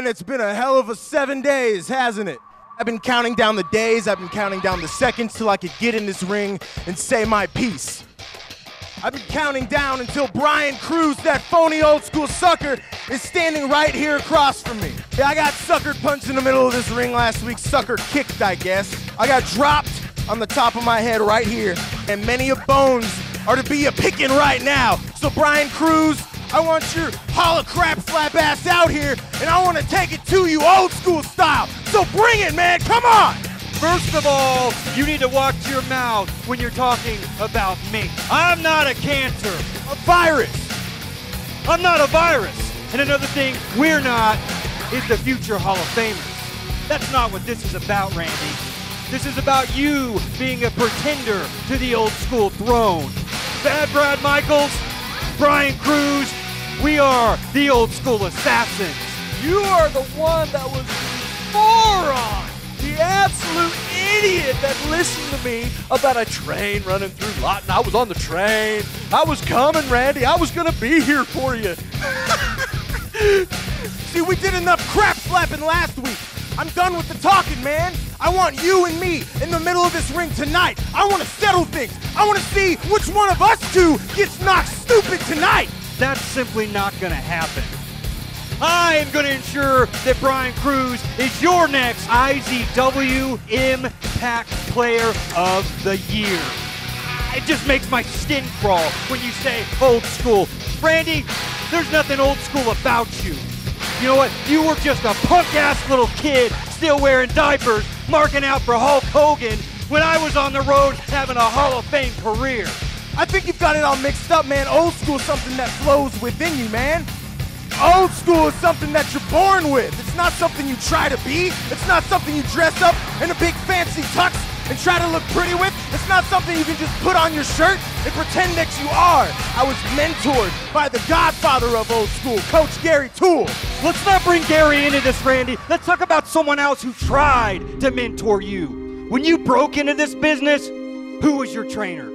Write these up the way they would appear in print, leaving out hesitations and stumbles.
man, it's been a hell of a 7 days, hasn't it? I've been counting down the days, I've been counting down the seconds till I could get in this ring and say my piece. I've been counting down until Brian Cruz, that phony old school sucker, is standing right here across from me. Yeah, I got sucker punched in the middle of this ring last week, sucker kicked, I guess. I got dropped on the top of my head right here, and many of bones are to be a-picking right now. So Brian Cruz, I want your holla crap flap ass out here, and I want to take it to you old school style. So bring it, man, come on! First of all, you need to watch your mouth when you're talking about me. I'm not a cancer. A virus. I'm not a virus. And another thing we're not is the future Hall of Famers. That's not what this is about, Randy. This is about you being a pretender to the old school throne. Bad Brad Michaels, Brian Cruz, we are the old school assassins. You are the one that was moron. The absolute idiot that listened to me about a train running through Lawton. I was on the train. I was coming, Randy. I was going to be here for you. See, we did enough crap slapping last week. I'm done with the talking, man. I want you and me in the middle of this ring tonight. I want to settle things. I want to see which one of us two gets knocked stupid tonight. That's simply not going to happen. I am going to ensure that Brian Cruz is your next IZW Impact Player of the Year. It just makes my skin crawl when you say old school. Randy, there's nothing old school about you. You know what? You were just a punk-ass little kid still wearing diapers, marking out for Hulk Hogan when I was on the road having a Hall of Fame career. I think you've got it all mixed up, man. Old school is something that flows within you, man. Old school is something that you're born with. It's not something you try to be. It's not something you dress up in a big fancy tux and try to look pretty with. It's not something you can just put on your shirt and pretend that you are. I was mentored by the godfather of old school, Coach Gary Toole. Let's not bring Gary into this, Randy. Let's talk about someone else who tried to mentor you. When you broke into this business, who was your trainer?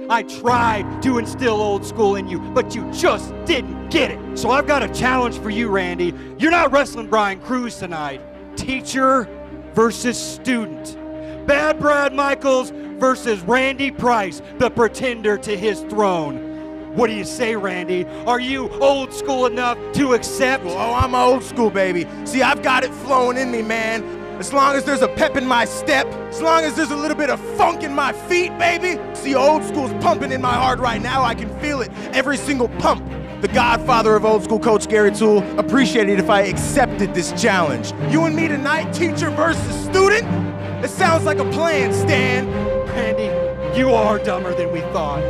I tried to instill old school in you, but you just didn't get it. So I've got a challenge for you, Randy. You're not wrestling Brian Cruz tonight. Teacher versus student. Bad Brad Michaels versus Randy Price, the pretender to his throne. What do you say, Randy? Are you old school enough to accept? Oh, I'm old school, baby. See, I've got it flowing in me, man. As long as there's a pep in my step, as long as there's a little bit of funk in my feet, baby. See, old school's pumping in my heart right now. I can feel it, every single pump. The godfather of old school, Coach Gary Toole, appreciate it if I accepted this challenge. You and me tonight, teacher versus student? It sounds like a plan, Stan. Randy, you are dumber than we thought.